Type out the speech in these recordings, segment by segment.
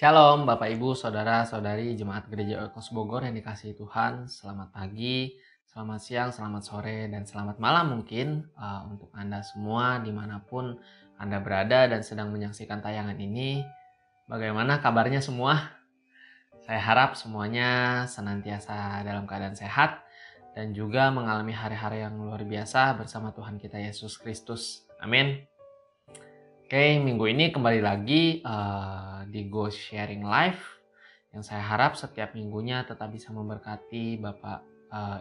Shalom Bapak Ibu, Saudara-saudari Jemaat Gereja Oikos Bogor yang dikasihi Tuhan. Selamat pagi, selamat siang, selamat sore, dan selamat malam mungkin untuk Anda semua dimanapun Anda berada dan sedang menyaksikan tayangan ini. Bagaimana kabarnya semua? Saya harap semuanya senantiasa dalam keadaan sehat dan juga mengalami hari-hari yang luar biasa bersama Tuhan kita Yesus Kristus. Amin. Oke, minggu ini kembali lagi di Go Sharing Live yang saya harap setiap minggunya tetap bisa memberkati Bapak,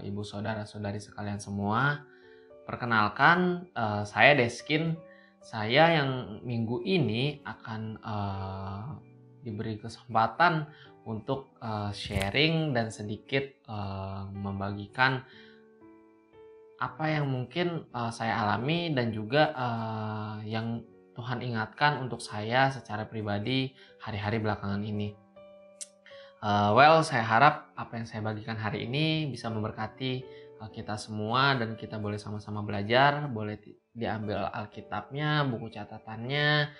Ibu, Saudara-saudari sekalian semua. Perkenalkan, saya Deskin. Saya yang minggu ini akan diberi kesempatan untuk sharing dan sedikit membagikan apa yang mungkin saya alami dan juga yang Tuhan ingatkan untuk saya secara pribadi hari-hari belakangan ini. Saya harap apa yang saya bagikan hari ini bisa memberkati kita semua dan kita boleh sama-sama belajar, boleh diambil Alkitabnya, buku catatannya.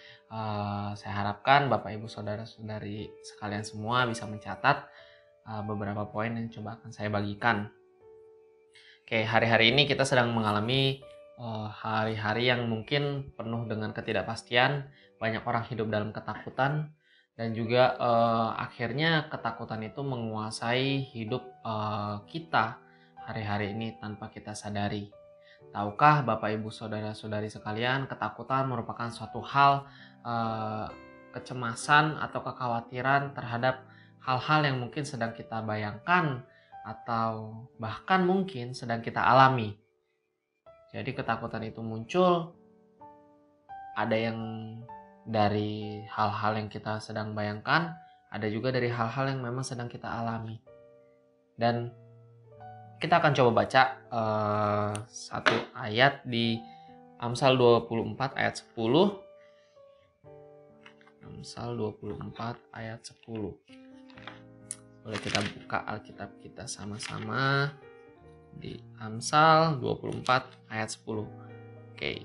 Saya harapkan Bapak Ibu Saudara-saudari sekalian semua bisa mencatat beberapa poin yang coba akan saya bagikan. Oke, hari-hari ini kita sedang mengalami hari-hari yang mungkin penuh dengan ketidakpastian, banyak orang hidup dalam ketakutan, dan juga akhirnya ketakutan itu menguasai hidup kita hari-hari ini tanpa kita sadari. Tahukah Bapak Ibu Saudara-saudari sekalian, ketakutan merupakan suatu hal kecemasan atau kekhawatiran terhadap hal-hal yang mungkin sedang kita bayangkan atau bahkan mungkin sedang kita alami. Jadi ketakutan itu muncul, ada yang dari hal-hal yang kita sedang bayangkan, ada juga dari hal-hal yang memang sedang kita alami. Dan kita akan coba baca satu ayat di Amsal 24 ayat 10. Amsal 24 ayat 10. Boleh kita buka Alkitab kita sama-sama di Amsal 24 ayat 10. Oke.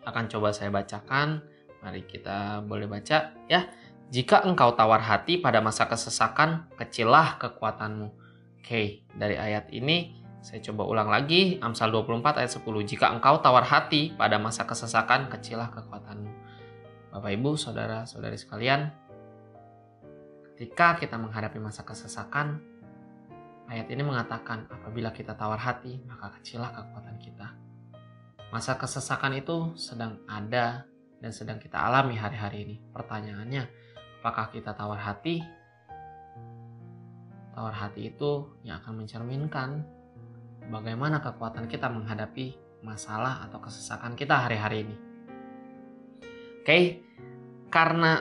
Akan coba saya bacakan. Mari kita boleh baca ya. Jika engkau tawar hati pada masa kesesakan, kecillah kekuatanmu. Oke, dari ayat ini saya coba ulang lagi. Amsal 24 ayat 10. Jika engkau tawar hati pada masa kesesakan, kecillah kekuatanmu. Bapak Ibu, Saudara-saudari sekalian, ketika kita menghadapi masa kesesakan, ayat ini mengatakan apabila kita tawar hati, maka kecillah kekuatan kita. Masa kesesakan itu sedang ada dan sedang kita alami hari-hari ini. Pertanyaannya, apakah kita tawar hati? Tawar hati itu yang akan mencerminkan bagaimana kekuatan kita menghadapi masalah atau kesesakan kita hari-hari ini. Oke, karena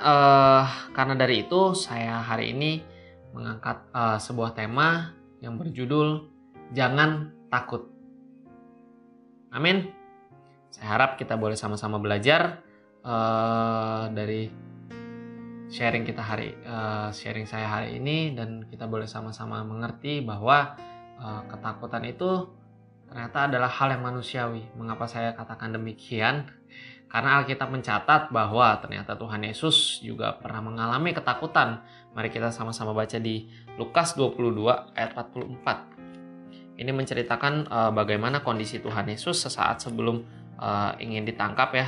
dari itu saya hari ini mengangkat sebuah tema yang berjudul Jangan Takut. Amin. Saya harap kita boleh sama-sama belajar dari sharing saya hari ini, dan kita boleh sama-sama mengerti bahwa ketakutan itu ternyata adalah hal yang manusiawi. Mengapa saya katakan demikian? Karena Alkitab mencatat bahwa ternyata Tuhan Yesus juga pernah mengalami ketakutan. Mari kita sama-sama baca di Lukas 22 ayat 44. Ini menceritakan bagaimana kondisi Tuhan Yesus sesaat sebelum ingin ditangkap ya.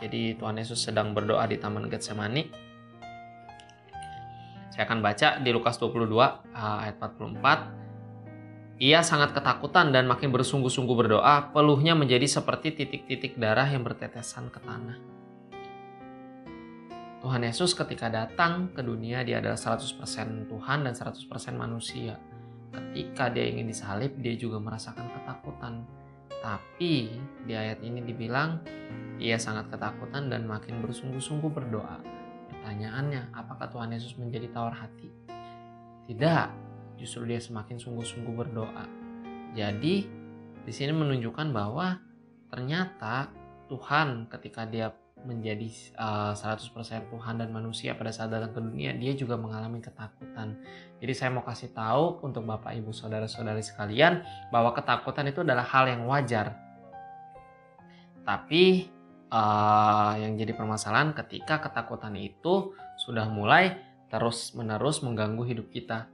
Jadi Tuhan Yesus sedang berdoa di Taman Getsemani. Saya akan baca di Lukas 22 ayat 44. Ia sangat ketakutan dan makin bersungguh-sungguh berdoa, peluhnya menjadi seperti titik-titik darah yang bertetesan ke tanah. Tuhan Yesus ketika datang ke dunia, dia adalah 100% Tuhan dan 100% manusia. Ketika dia ingin disalib, dia juga merasakan ketakutan. Tapi di ayat ini dibilang, ia sangat ketakutan dan makin bersungguh-sungguh berdoa. Pertanyaannya, apakah Tuhan Yesus menjadi tawar hati? Tidak. Justru dia semakin sungguh-sungguh berdoa. Jadi di sini menunjukkan bahwa ternyata Tuhan ketika dia menjadi 100% Tuhan dan manusia pada saat datang ke dunia, dia juga mengalami ketakutan. Jadi saya mau kasih tahu untuk Bapak Ibu Saudara-saudari sekalian bahwa ketakutan itu adalah hal yang wajar. Tapi yang jadi permasalahan ketika ketakutan itu sudah mulai terus-menerus mengganggu hidup kita.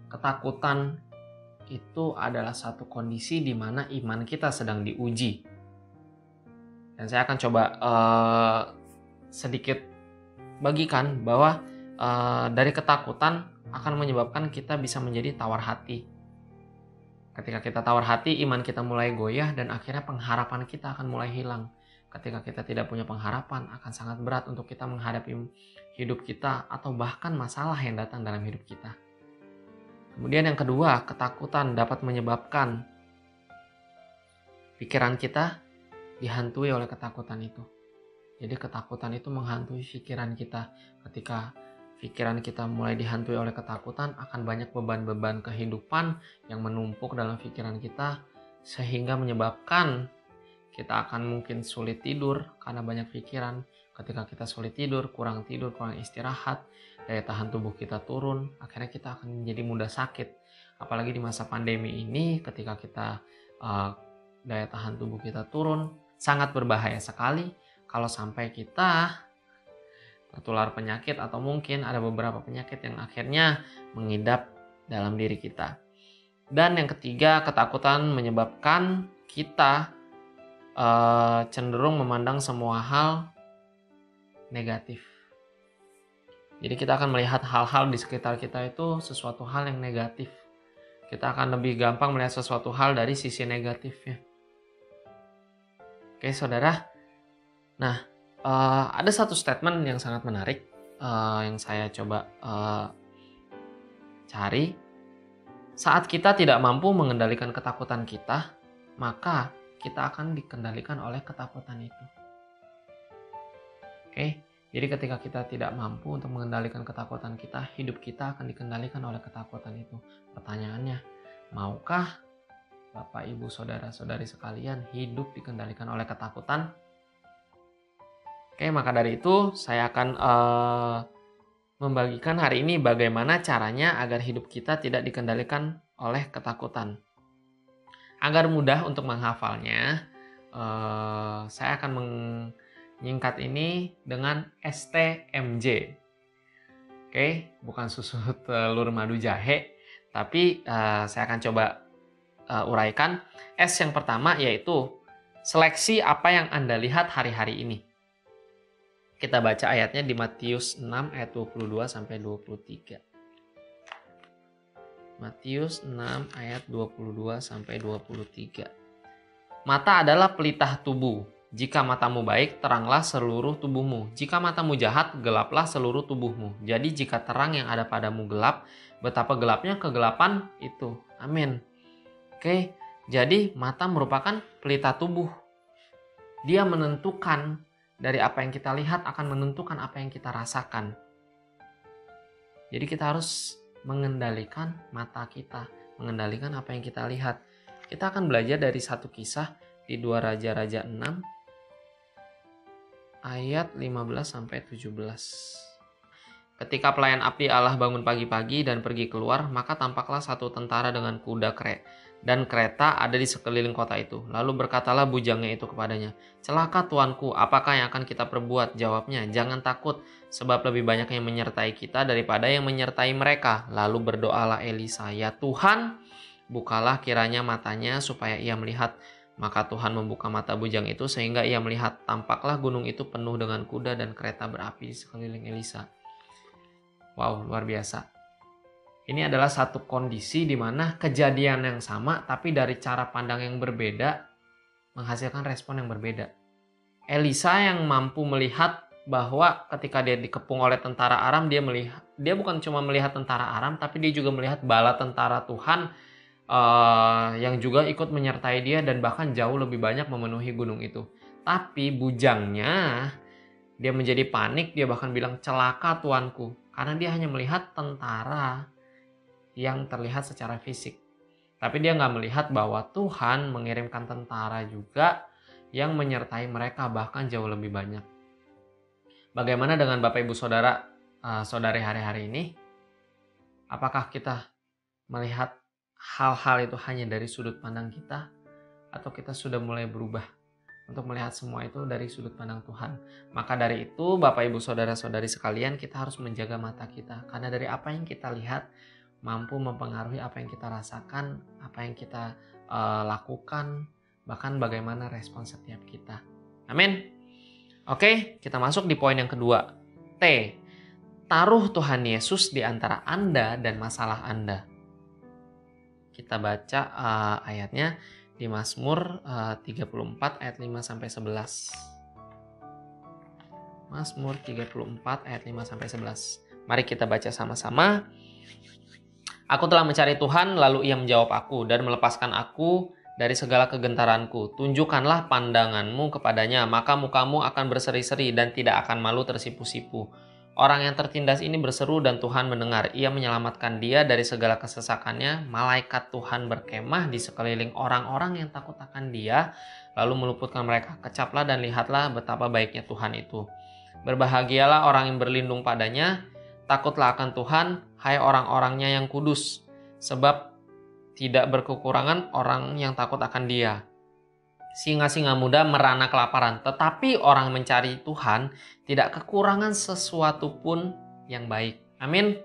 Ketakutan itu adalah satu kondisi di mana iman kita sedang diuji. Dan saya akan coba sedikit bagikan bahwa dari ketakutan akan menyebabkan kita bisa menjadi tawar hati. Ketika kita tawar hati, iman kita mulai goyah dan akhirnya pengharapan kita akan mulai hilang. Ketika kita tidak punya pengharapan, akan sangat berat untuk kita menghadapi hidup kita atau bahkan masalah yang datang dalam hidup kita. Kemudian yang kedua, ketakutan dapat menyebabkan pikiran kita dihantui oleh ketakutan itu. Jadi ketakutan itu menghantui pikiran kita. Ketika pikiran kita mulai dihantui oleh ketakutan, akan banyak beban-beban kehidupan yang menumpuk dalam pikiran kita, sehingga menyebabkan kita akan mungkin sulit tidur karena banyak pikiran. Ketika kita sulit tidur, kurang istirahat, daya tahan tubuh kita turun, akhirnya kita akan menjadi mudah sakit. Apalagi di masa pandemi ini, ketika kita daya tahan tubuh kita turun, sangat berbahaya sekali kalau sampai kita tertular penyakit atau mungkin ada beberapa penyakit yang akhirnya mengidap dalam diri kita. Dan yang ketiga, ketakutan menyebabkan kita cenderung memandang semua hal negatif. Jadi kita akan melihat hal-hal di sekitar kita itu sesuatu hal yang negatif. Kita akan lebih gampang melihat sesuatu hal dari sisi negatifnya. Oke, saudara. Nah, ada satu statement yang sangat menarik yang saya coba cari. Saat kita tidak mampu mengendalikan ketakutan kita, maka kita akan dikendalikan oleh ketakutan itu. Oke, jadi ketika kita tidak mampu untuk mengendalikan ketakutan kita, hidup kita akan dikendalikan oleh ketakutan itu. Pertanyaannya, maukah Bapak, Ibu, Saudara-saudari sekalian hidup dikendalikan oleh ketakutan? Oke, maka dari itu saya akan membagikan hari ini bagaimana caranya agar hidup kita tidak dikendalikan oleh ketakutan. Agar mudah untuk menghafalnya, saya akan menyingkat ini dengan STMJ. Oke, bukan susu telur madu jahe, tapi saya akan coba uraikan. S yang pertama yaitu seleksi apa yang Anda lihat hari-hari ini. Kita baca ayatnya di Matius 6 ayat 22 sampai 23. Matius 6 ayat 22 sampai 23. Mata adalah pelitah tubuh. Jika matamu baik, teranglah seluruh tubuhmu. Jika matamu jahat, gelaplah seluruh tubuhmu. Jadi jika terang yang ada padamu gelap, betapa gelapnya kegelapan itu. Amin. Oke, jadi mata merupakan pelita tubuh. Dia menentukan, dari apa yang kita lihat akan menentukan apa yang kita rasakan. Jadi kita harus mengendalikan mata kita, mengendalikan apa yang kita lihat. Kita akan belajar dari satu kisah di 2 Raja-Raja 6 ayat 15 sampai 17. Ketika pelayan abdi Allah bangun pagi-pagi dan pergi keluar, maka tampaklah satu tentara dengan kuda dan kereta ada di sekeliling kota itu. Lalu berkatalah bujangnya itu kepadanya, "Celaka tuanku, apakah yang akan kita perbuat?" Jawabnya, "Jangan takut, sebab lebih banyak yang menyertai kita daripada yang menyertai mereka." Lalu berdoalah Elisa, "Ya Tuhan, bukalah kiranya matanya supaya ia melihat." Maka Tuhan membuka mata bujang itu sehingga ia melihat. Tampaklah gunung itu penuh dengan kuda dan kereta berapi di sekeliling Elisa. Wow, luar biasa. Ini adalah satu kondisi di mana kejadian yang sama tapi dari cara pandang yang berbeda menghasilkan respon yang berbeda. Elisa yang mampu melihat bahwa ketika dia dikepung oleh tentara Aram, dia bukan cuma melihat tentara Aram, tapi dia juga melihat bala tentara Tuhan yang juga ikut menyertai dia dan bahkan jauh lebih banyak memenuhi gunung itu. Tapi bujangnya, dia menjadi panik, dia bahkan bilang, "Celaka tuanku." Karena dia hanya melihat tentara yang terlihat secara fisik. Tapi dia nggak melihat bahwa Tuhan mengirimkan tentara juga yang menyertai mereka bahkan jauh lebih banyak. Bagaimana dengan Bapak Ibu Saudara, saudari hari-hari ini? Apakah kita melihat hal-hal itu hanya dari sudut pandang kita? Atau kita sudah mulai berubah? untuk melihat semua itu dari sudut pandang Tuhan. Maka dari itu, Bapak Ibu Saudara-saudari sekalian, kita harus menjaga mata kita. Karena dari apa yang kita lihat mampu mempengaruhi apa yang kita rasakan, apa yang kita lakukan, bahkan bagaimana respon setiap kita. Amin. Oke, kita masuk di poin yang kedua. T. Taruh Tuhan Yesus di antara Anda dan masalah Anda. Kita baca ayatnya di Mazmur 34 ayat 5 sampai 11. Mazmur 34 ayat 5 sampai 11. Mari kita baca sama-sama. Aku telah mencari Tuhan, lalu Ia menjawab aku dan melepaskan aku dari segala kegentaranku. Tunjukkanlah pandanganmu kepadanya, maka mukamu akan berseri-seri dan tidak akan malu tersipu-sipu. Orang yang tertindas ini berseru dan Tuhan mendengar. Ia menyelamatkan dia dari segala kesesakannya. Malaikat Tuhan berkemah di sekeliling orang-orang yang takut akan dia, lalu meluputkan mereka. Kecaplah dan lihatlah betapa baiknya Tuhan itu. Berbahagialah orang yang berlindung padanya. Takutlah akan Tuhan, hai orang-orangnya yang kudus, sebab tidak berkekurangan orang yang takut akan Dia. Singa-singa muda merana kelaparan, tetapi orang mencari Tuhan tidak kekurangan sesuatu pun yang baik. Amin.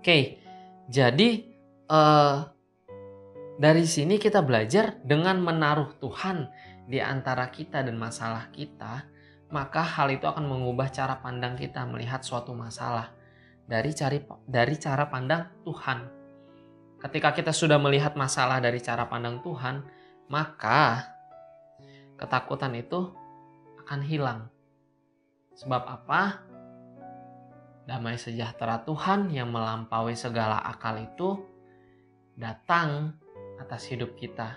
Oke, jadi dari sini kita belajar dengan menaruh Tuhan di antara kita dan masalah kita, maka hal itu akan mengubah cara pandang kita melihat suatu masalah dari cara pandang Tuhan. Ketika kita sudah melihat masalah dari cara pandang Tuhan, maka ketakutan itu akan hilang. Sebab apa? Damai sejahtera Tuhan yang melampaui segala akal itu datang atas hidup kita.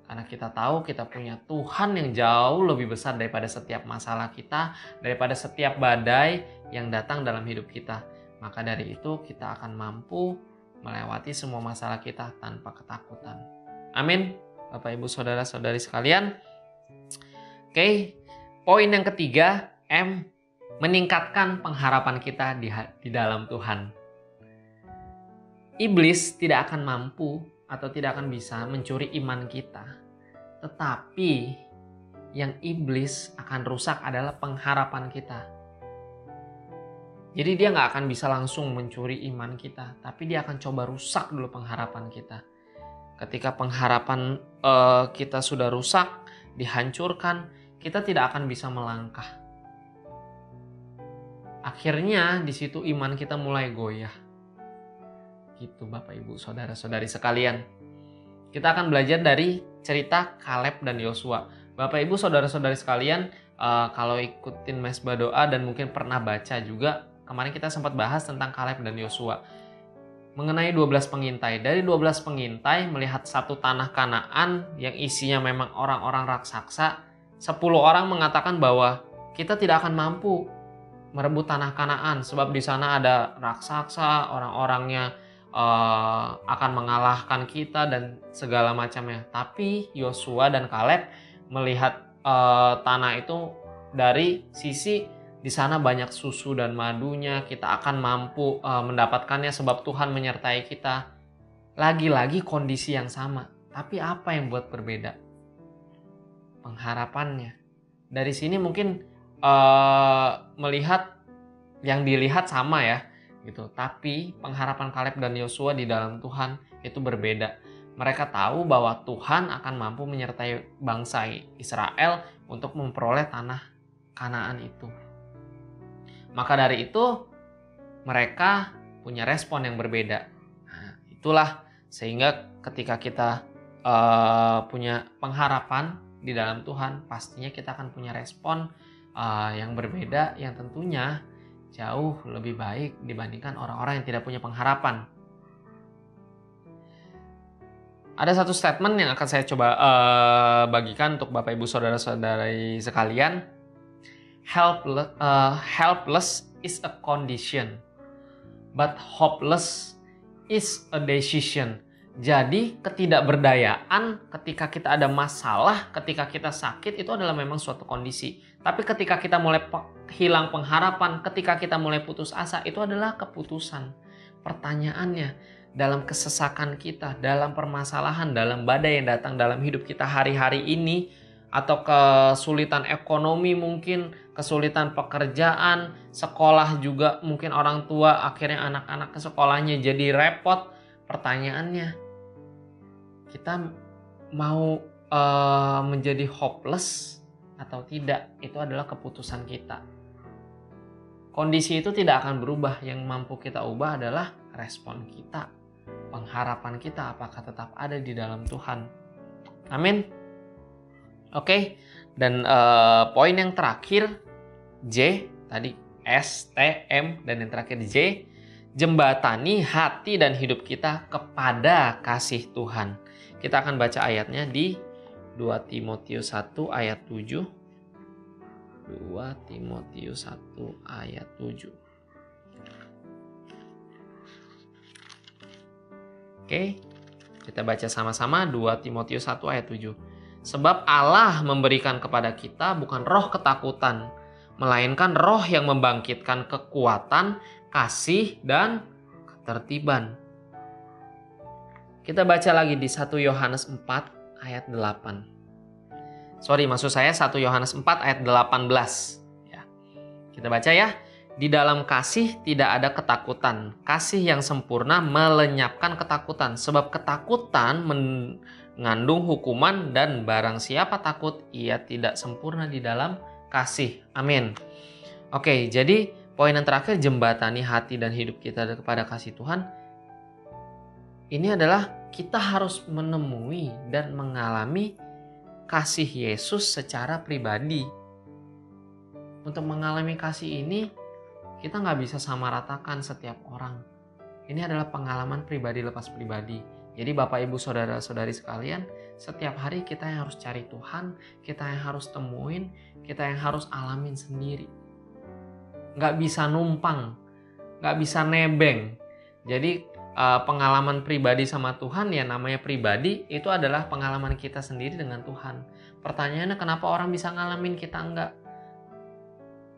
Karena kita tahu kita punya Tuhan yang jauh lebih besar daripada setiap masalah kita, daripada setiap badai yang datang dalam hidup kita. Maka dari itu kita akan mampu melewati semua masalah kita tanpa ketakutan. Amin. Bapak Ibu Saudara-saudari sekalian. Oke, poin yang ketiga, M. Meningkatkan pengharapan kita di dalam Tuhan. Iblis tidak akan mampu atau tidak akan bisa mencuri iman kita. Tetapi yang iblis akan rusak adalah pengharapan kita. Jadi dia nggak akan bisa langsung mencuri iman kita, tapi dia akan coba rusak dulu pengharapan kita. Ketika pengharapan kita sudah rusak, dihancurkan, kita tidak akan bisa melangkah. Akhirnya di situ iman kita mulai goyah. Gitu Bapak Ibu Saudara-saudari sekalian. Kita akan belajar dari cerita Kaleb dan Yosua. Bapak Ibu Saudara-saudari sekalian, kalau ikutin mesbah doa dan mungkin pernah baca juga, kemarin kita sempat bahas tentang Kaleb dan Yosua. Mengenai 12 pengintai. Dari 12 pengintai melihat satu tanah Kanaan yang isinya memang orang-orang raksasa, 10 orang mengatakan bahwa kita tidak akan mampu merebut tanah Kanaan sebab di sana ada raksasa, orang-orangnya akan mengalahkan kita dan segala macamnya. Tapi Yosua dan Kaleb melihat tanah itu dari sisi di sana banyak susu dan madunya, kita akan mampu mendapatkannya sebab Tuhan menyertai kita. Lagi-lagi kondisi yang sama, tapi apa yang buat berbeda? Pengharapannya. Dari sini mungkin melihat yang dilihat sama ya, gitu. Tapi pengharapan Kaleb dan Yosua di dalam Tuhan itu berbeda. Mereka tahu bahwa Tuhan akan mampu menyertai bangsa Israel untuk memperoleh tanah Kanaan itu. Maka dari itu mereka punya respon yang berbeda. Nah, itulah sehingga ketika kita punya pengharapan di dalam Tuhan, pastinya kita akan punya respon yang berbeda, yang tentunya jauh lebih baik dibandingkan orang-orang yang tidak punya pengharapan. Ada satu statement yang akan saya coba bagikan untuk Bapak Ibu Saudara-saudari sekalian. Helpless is a condition, but hopeless is a decision. Jadi ketidakberdayaan ketika kita ada masalah, ketika kita sakit itu adalah memang suatu kondisi. Tapi ketika kita mulai hilang pengharapan, ketika kita mulai putus asa, itu adalah keputusan. Pertanyaannya, dalam kesesakan kita, dalam permasalahan, dalam badai yang datang dalam hidup kita hari-hari ini, atau kesulitan ekonomi mungkin, kesulitan pekerjaan, sekolah juga mungkin orang tua akhirnya anak-anak ke sekolahnya jadi repot. Pertanyaannya, kita mau menjadi hopeless atau tidak? Itu adalah keputusan kita. Kondisi itu tidak akan berubah. Yang mampu kita ubah adalah respon kita, pengharapan kita apakah tetap ada di dalam Tuhan. Amin. Oke. Dan poin yang terakhir J, tadi S, T, M, dan yang terakhir J, jembatani hati dan hidup kita kepada kasih Tuhan. Kita akan baca ayatnya di 2 Timotius 1 ayat 7. 2 Timotius 1 ayat 7. Oke, kita baca sama-sama 2 Timotius 1 ayat 7. Sebab Allah memberikan kepada kita bukan roh ketakutan, melainkan roh yang membangkitkan kekuatan, kasih, dan ketertiban. Kita baca lagi di 1 Yohanes 4 ayat 8. Maksud saya 1 Yohanes 4 ayat 18. Ya. Kita baca ya. Di dalam kasih tidak ada ketakutan. Kasih yang sempurna melenyapkan ketakutan. Sebab ketakutan mengandung hukuman dan barang siapa takut, ia tidak sempurna di dalam kasih. Amin. Oke, jadi poin yang terakhir, jembatani hati dan hidup kita kepada kasih Tuhan. Ini adalah kita harus menemui dan mengalami kasih Yesus secara pribadi. Untuk mengalami kasih ini, kita nggak bisa samaratakan setiap orang. Ini adalah pengalaman pribadi lepas pribadi. Jadi Bapak Ibu Saudara-saudari sekalian, setiap hari kita yang harus cari Tuhan, kita yang harus temuin, kita yang harus alamin sendiri. Nggak bisa numpang, nggak bisa nebeng. Jadi pengalaman pribadi sama Tuhan, ya namanya pribadi, itu adalah pengalaman kita sendiri dengan Tuhan. Pertanyaannya, kenapa orang bisa ngalamin, kita enggak?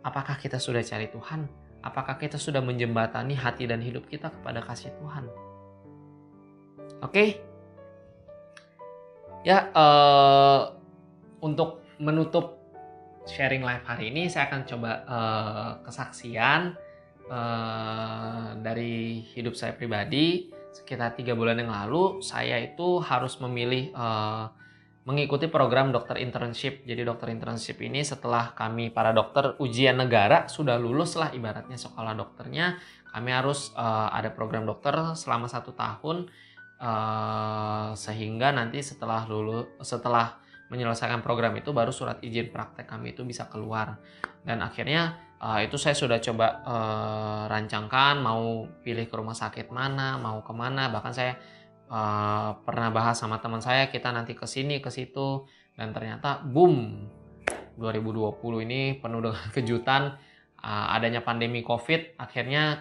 Apakah kita sudah cari Tuhan? Apakah kita sudah menjembatani hati dan hidup kita kepada kasih Tuhan? Oke? Ya, untuk menutup sharing live hari ini, saya akan coba kesaksian dari hidup saya pribadi. Sekitar 3 bulan yang lalu, saya itu harus memilih mengikuti program dokter internship. Jadi dokter internship ini setelah kami para dokter ujian negara sudah lulus lah ibaratnya sekolah dokternya, kami harus ada program dokter selama 1 tahun, sehingga nanti setelah menyelesaikan program itu baru surat izin praktek kami itu bisa keluar. Dan akhirnya itu saya sudah coba rancangkan mau pilih ke rumah sakit mana, mau kemana. Bahkan saya pernah bahas sama teman saya, kita nanti ke sini ke situ, dan ternyata boom, 2020 ini penuh dengan kejutan, adanya pandemi COVID. Akhirnya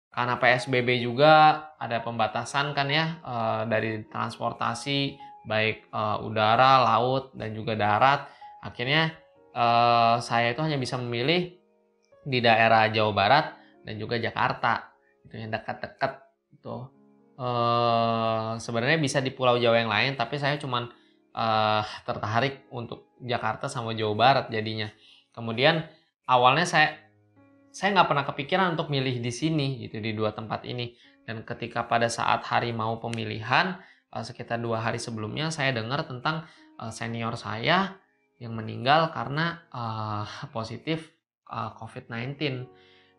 karena PSBB juga ada pembatasan kan ya, dari transportasi baik udara, laut, dan juga darat. Akhirnya saya itu hanya bisa memilih di daerah Jawa Barat dan juga Jakarta, itu yang dekat-dekat itu. Sebenarnya bisa di Pulau Jawa yang lain, tapi saya cuman tertarik untuk Jakarta sama Jawa Barat jadinya. Kemudian awalnya saya nggak pernah kepikiran untuk milih di sini gitu, di 2 tempat ini. Dan ketika pada saat hari mau pemilihan, sekitar 2 hari sebelumnya saya dengar tentang senior saya yang meninggal karena positif COVID-19.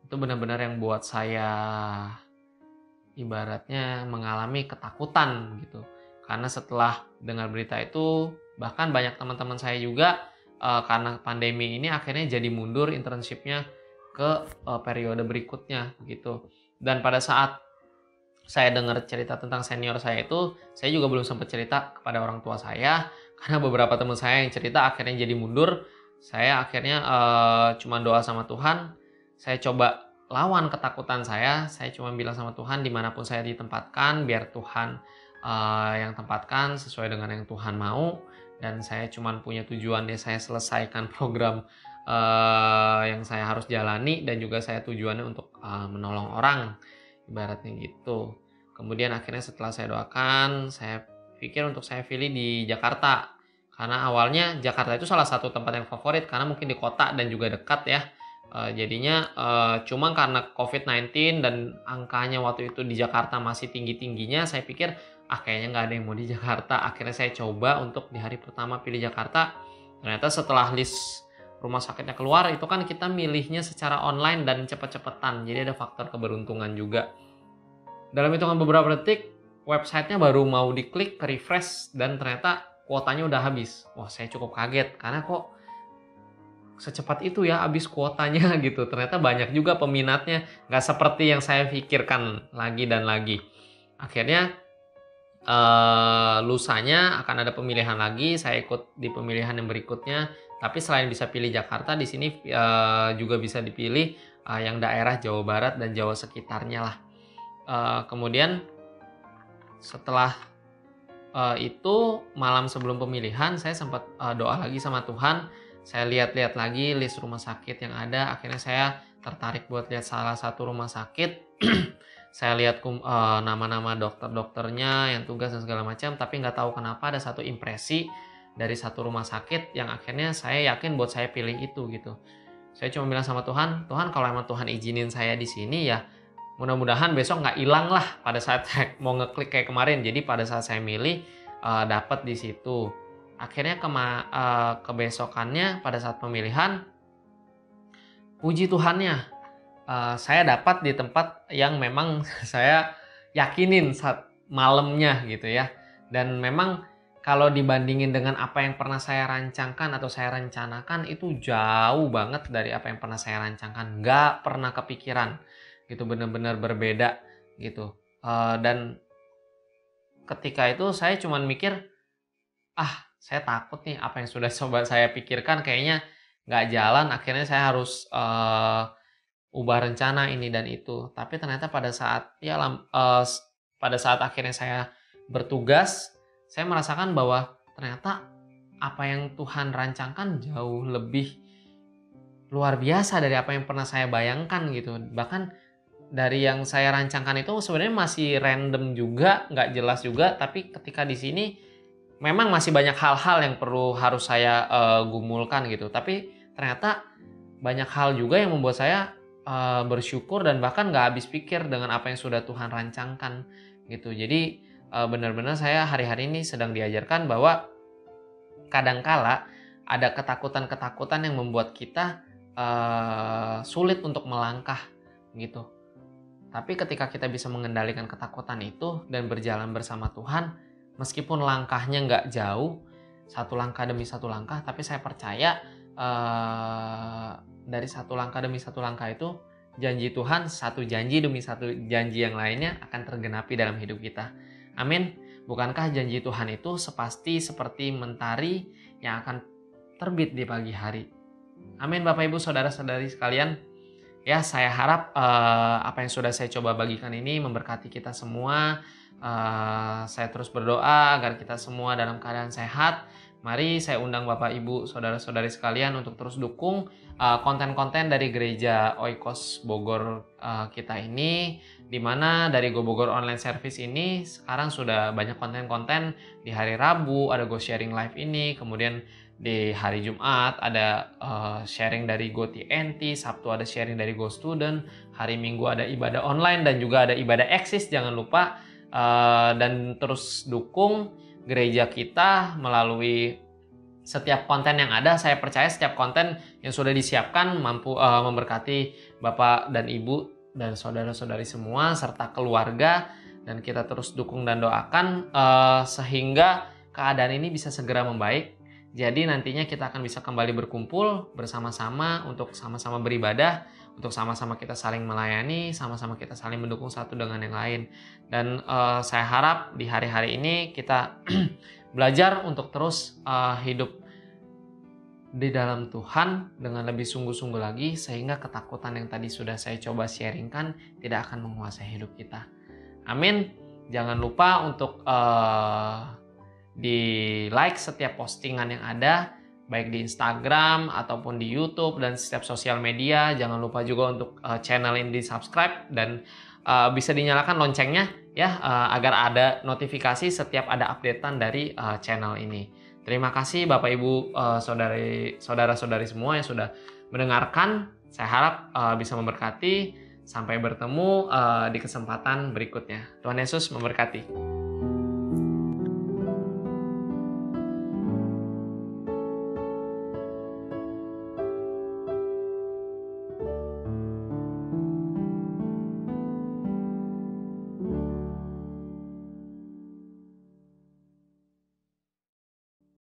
Itu benar-benar yang buat saya ibaratnya mengalami ketakutan gitu. Karena setelah dengar berita itu, bahkan banyak teman-teman saya juga karena pandemi ini akhirnya jadi mundur internshipnya ke periode berikutnya gitu. Dan pada saat saya dengar cerita tentang senior saya itu, saya juga belum sempat cerita kepada orang tua saya, karena beberapa teman saya yang cerita akhirnya jadi mundur. Saya akhirnya cuma doa sama Tuhan, saya coba lawan ketakutan saya cuma bilang sama Tuhan, dimanapun saya ditempatkan, biar Tuhan yang tempatkan sesuai dengan yang Tuhan mau. Dan saya cuma punya tujuan, saya selesaikan program yang saya harus jalani, dan juga saya tujuannya untuk menolong orang, ibaratnya gitu. Kemudian akhirnya setelah saya doakan, saya pikir untuk saya pilih di Jakarta, Karena awalnya Jakarta itu salah satu tempat yang favorit karena mungkin di kota dan juga dekat ya. Jadinya cuma karena COVID-19 dan angkanya waktu itu di Jakarta masih tinggi-tingginya, saya pikir, kayaknya nggak ada yang mau di Jakarta. Akhirnya saya coba untuk di hari pertama pilih Jakarta. Ternyata setelah list rumah sakitnya keluar, itu kan kita milihnya secara online dan cepet-cepetan. Jadi ada faktor keberuntungan juga. Dalam hitungan beberapa detik, websitenya baru mau diklik, ke refresh, dan ternyata kuotanya udah habis. Wah, saya cukup kaget karena kok secepat itu ya habis kuotanya gitu. Ternyata banyak juga peminatnya, nggak seperti yang saya pikirkan lagi dan lagi. Akhirnya lusanya akan ada pemilihan lagi, saya ikut di pemilihan yang berikutnya. Tapi selain bisa pilih Jakarta, di sini juga bisa dipilih yang daerah Jawa Barat dan Jawa sekitarnya lah. Kemudian setelah itu malam sebelum pemilihan saya sempat doa lagi sama Tuhan. Saya lihat-lihat lagi list rumah sakit yang ada. Akhirnya saya tertarik buat lihat salah satu rumah sakit. Saya lihat nama-nama dokter-dokternya yang tugas dan segala macam. Tapi nggak tahu kenapa ada satu impresi dari satu rumah sakit yang akhirnya saya yakin buat saya pilih itu gitu. Saya cuma bilang sama Tuhan, Tuhan kalau emang Tuhan izinin saya di sini ya mudah-mudahan besok nggak hilang lah pada saat mau ngeklik kayak kemarin. Jadi pada saat saya milih dapat di situ. Akhirnya kebesokannya pada saat pemilihan, puji Tuhannya saya dapat di tempat yang memang saya yakinin saat malamnya gitu ya. Dan memang kalau dibandingin dengan apa yang pernah saya rancangkan atau saya rencanakan itu jauh banget dari apa yang pernah saya rancangkan. Nggak pernah kepikiran gitu, benar-benar berbeda gitu. Dan ketika itu saya cuman mikir, saya takut nih apa yang sudah coba saya pikirkan kayaknya nggak jalan. Akhirnya saya harus ubah rencana ini dan itu. Tapi ternyata pada saat akhirnya saya bertugas, saya merasakan bahwa ternyata apa yang Tuhan rancangkan jauh lebih luar biasa dari apa yang pernah saya bayangkan gitu. Bahkan dari yang saya rancangkan itu sebenarnya masih random juga, nggak jelas juga. Tapi ketika di sini memang masih banyak hal-hal yang harus saya gumulkan gitu. Tapi ternyata banyak hal juga yang membuat saya bersyukur dan bahkan nggak habis pikir dengan apa yang sudah Tuhan rancangkan gitu. Jadi benar-benar saya hari-hari ini sedang diajarkan bahwa kadangkala ada ketakutan-ketakutan yang membuat kita sulit untuk melangkah gitu. Tapi ketika kita bisa mengendalikan ketakutan itu dan berjalan bersama Tuhan, meskipun langkahnya nggak jauh, satu langkah demi satu langkah, tapi saya percaya dari satu langkah demi satu langkah itu, janji Tuhan satu janji demi satu janji yang lainnya akan tergenapi dalam hidup kita. Amin. Bukankah janji Tuhan itu sepasti seperti mentari yang akan terbit di pagi hari? Amin Bapak Ibu Saudara-saudari sekalian. Ya, saya harap apa yang sudah saya coba bagikan ini memberkati kita semua. Saya terus berdoa agar kita semua dalam keadaan sehat. Mari saya undang Bapak Ibu Saudara-saudari sekalian untuk terus dukung konten-konten dari Gereja Oikos Bogor kita ini, di mana dari Go Bogor Online Service ini sekarang sudah banyak konten-konten. Di hari Rabu ada Go Sharing Live ini, kemudian di hari Jumat ada sharing dari Go TNT, Sabtu ada sharing dari Go Student, hari Minggu ada ibadah online dan juga ada ibadah eksis, jangan lupa. Dan terus dukung gereja kita melalui setiap konten yang ada. Saya percaya setiap konten yang sudah disiapkan mampu memberkati Bapak dan Ibu dan saudara-saudari semua serta keluarga, dan kita terus dukung dan doakan sehingga keadaan ini bisa segera membaik. Jadi nantinya kita akan bisa kembali berkumpul bersama-sama untuk sama-sama beribadah, untuk sama-sama kita saling melayani, sama-sama kita saling mendukung satu dengan yang lain. Dan saya harap di hari-hari ini kita belajar untuk terus hidup di dalam Tuhan dengan lebih sungguh-sungguh lagi, sehingga ketakutan yang tadi sudah saya coba sharingkan tidak akan menguasai hidup kita. Amin. Jangan lupa untuk di like setiap postingan yang ada, baik di Instagram ataupun di YouTube dan setiap sosial media. Jangan lupa juga untuk channel ini di subscribe dan bisa dinyalakan loncengnya ya, agar ada notifikasi setiap ada updatean dari channel ini. Terima kasih Bapak Ibu, saudara-saudari semua yang sudah mendengarkan. Saya harap bisa memberkati. Sampai bertemu di kesempatan berikutnya. Tuhan Yesus memberkati.